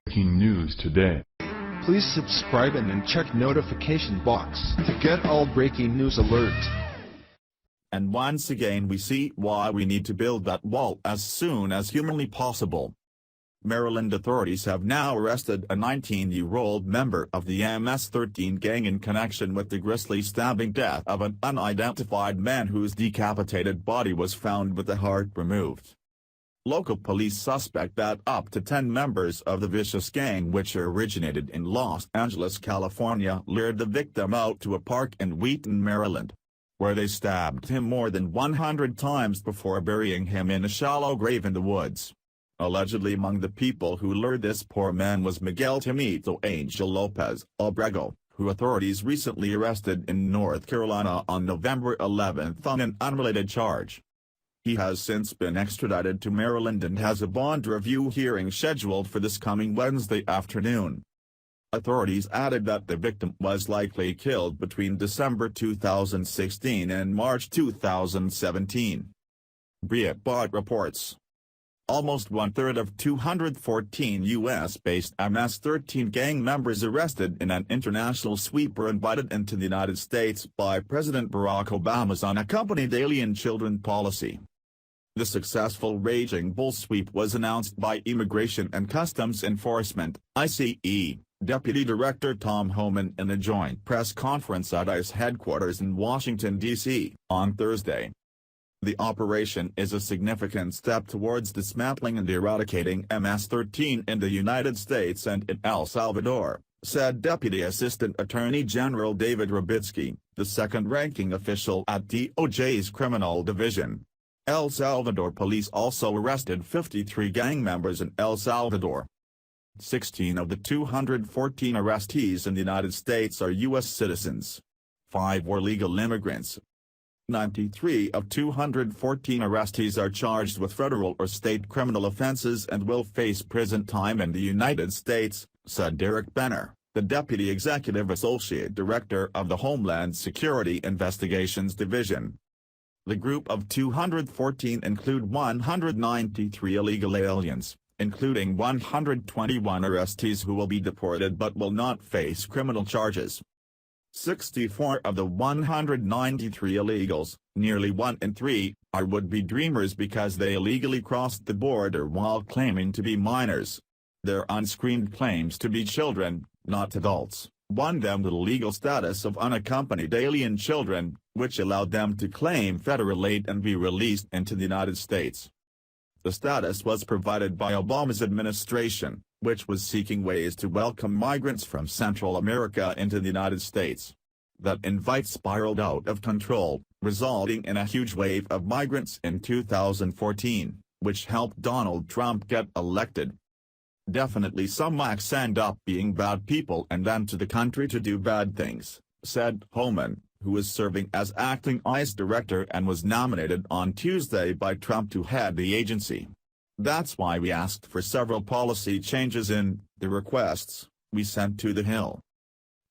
Breaking news today. Please subscribe and then check notification box to get all breaking news alerts. And once again we see why we need to build that wall as soon as humanly possible. Maryland authorities have now arrested a 19-year-old member of the MS-13 gang in connection with the grisly stabbing death of an unidentified man whose decapitated body was found with the heart removed. Local police suspect that up to 10 members of the vicious gang, which originated in Los Angeles, California, lured the victim out to a park in Wheaton, Maryland, where they stabbed him more than 100 times before burying him in a shallow grave in the woods. Allegedly among the people who lured this poor man was Miguel Timido Angel Lopez-Abrego, who authorities recently arrested in North Carolina on November 11 on an unrelated charge. He has since been extradited to Maryland and has a bond review hearing scheduled for this coming Wednesday afternoon. Authorities added that the victim was likely killed between December 2016 and March 2017. Breitbart reports. Almost one-third of 214 U.S.-based MS-13 gang members arrested in an international sweep were invited into the United States by President Barack Obama's unaccompanied alien children policy. The successful Raging Bull sweep was announced by Immigration and Customs Enforcement, ICE, Deputy Director Tom Homan in a joint press conference at ICE headquarters in Washington, D.C., on Thursday. The operation is a significant step towards dismantling and eradicating MS-13 in the United States and in El Salvador, said Deputy Assistant Attorney General David Robitsky, the second-ranking official at DOJ's Criminal Division. El Salvador police also arrested 53 gang members in El Salvador. 16 of the 214 arrestees in the United States are U.S. citizens. 5 were legal immigrants. 93 of 214 arrestees are charged with federal or state criminal offenses and will face prison time in the United States, said Derek Benner, the Deputy Executive Associate Director of the Homeland Security Investigations Division. The group of 214 include 193 illegal aliens, including 121 arrestees who will be deported but will not face criminal charges. 64 of the 193 illegals, nearly 1 in 3, are would-be dreamers because they illegally crossed the border while claiming to be minors. Their unscreened claims to be children, not adults, won them the legal status of unaccompanied alien children, which allowed them to claim federal aid and be released into the United States. The status was provided by Obama's administration, which was seeking ways to welcome migrants from Central America into the United States. That invite spiraled out of control, resulting in a huge wave of migrants in 2014, which helped Donald Trump get elected. Definitely some mics end up being bad people and then to the country to do bad things, said Homan, who is serving as acting ICE director and was nominated on Tuesday by Trump to head the agency. That's why we asked for several policy changes in the requests we sent to the Hill.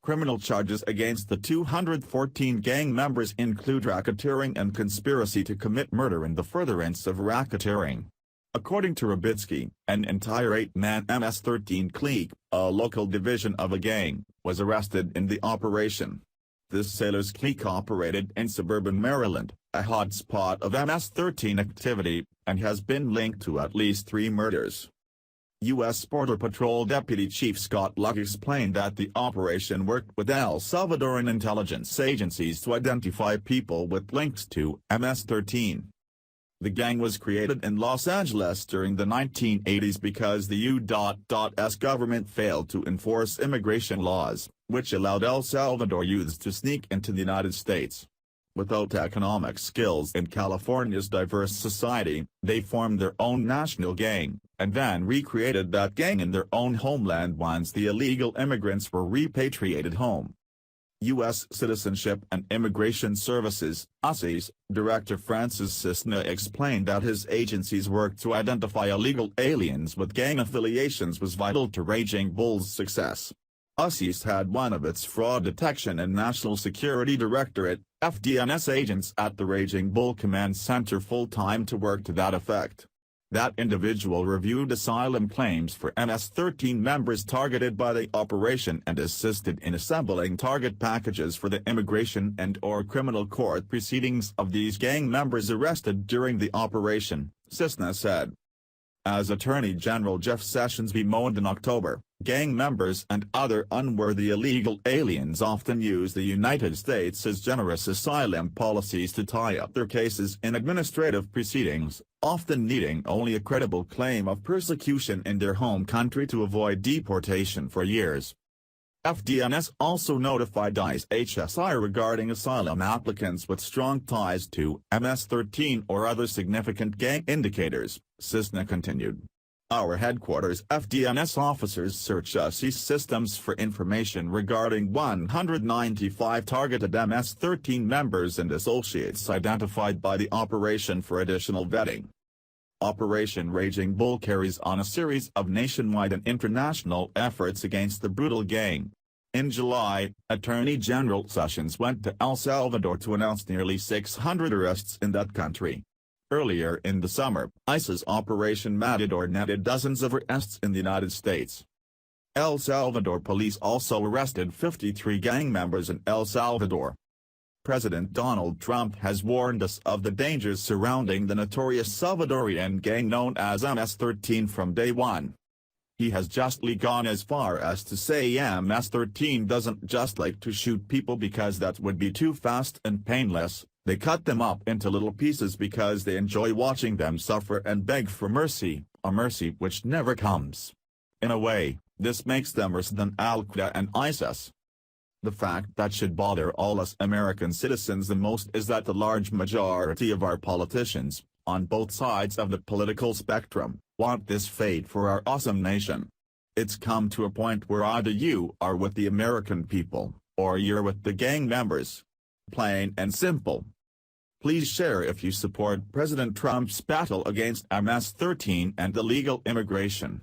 Criminal charges against the 214 gang members include racketeering and conspiracy to commit murder in the furtherance of racketeering. According to Robitsky, an entire 8-man MS-13 clique, a local division of a gang, was arrested in the operation. This sailors clique operated in suburban Maryland, a hotspot of MS-13 activity, and has been linked to at least 3 murders. U.S. Border Patrol Deputy Chief Scott Luck explained that the operation worked with El Salvadoran intelligence agencies to identify people with links to MS-13. The gang was created in Los Angeles during the 1980s because the U.S. government failed to enforce immigration laws, which allowed El Salvador youths to sneak into the United States. Without economic skills in California's diverse society, they formed their own national gang, and then recreated that gang in their own homeland once the illegal immigrants were repatriated home. U.S. Citizenship and Immigration Services, USCIS, Director Francis Cisna explained that his agency's work to identify illegal aliens with gang affiliations was vital to Raging Bull's success. USCIS had one of its Fraud Detection and National Security Directorate, FDNS agents at the Raging Bull Command Center full-time to work to that effect. That individual reviewed asylum claims for MS-13 members targeted by the operation and assisted in assembling target packages for the immigration and/or criminal court proceedings of these gang members arrested during the operation, Cisna said. As Attorney General Jeff Sessions bemoaned in October, gang members and other unworthy illegal aliens often use the United States' generous asylum policies to tie up their cases in administrative proceedings, often needing only a credible claim of persecution in their home country to avoid deportation for years. FDNS also notified ICE HSI regarding asylum applicants with strong ties to MS-13 or other significant gang indicators, Cisna continued. Our headquarters FDNS officers search ICE systems for information regarding 195 targeted MS-13 members and associates identified by the operation for additional vetting. Operation Raging Bull carries on a series of nationwide and international efforts against the brutal gang. In July, Attorney General Sessions went to El Salvador to announce nearly 600 arrests in that country. Earlier in the summer, ICE's Operation Matador netted dozens of arrests in the United States. El Salvador police also arrested 53 gang members in El Salvador. President Donald Trump has warned us of the dangers surrounding the notorious Salvadorian gang known as MS-13 from day one. He has justly gone as far as to say MS-13 doesn't just like to shoot people because that would be too fast and painless, they cut them up into little pieces because they enjoy watching them suffer and beg for mercy, a mercy which never comes. In a way, this makes them worse than Al-Qaeda and ISIS. The fact that should bother all us American citizens the most is that the large majority of our politicians, on both sides of the political spectrum, want this fate for our awesome nation. It's come to a point where either you are with the American people, or you're with the gang members. Plain and simple. Please share if you support President Trump's battle against MS-13 and illegal immigration.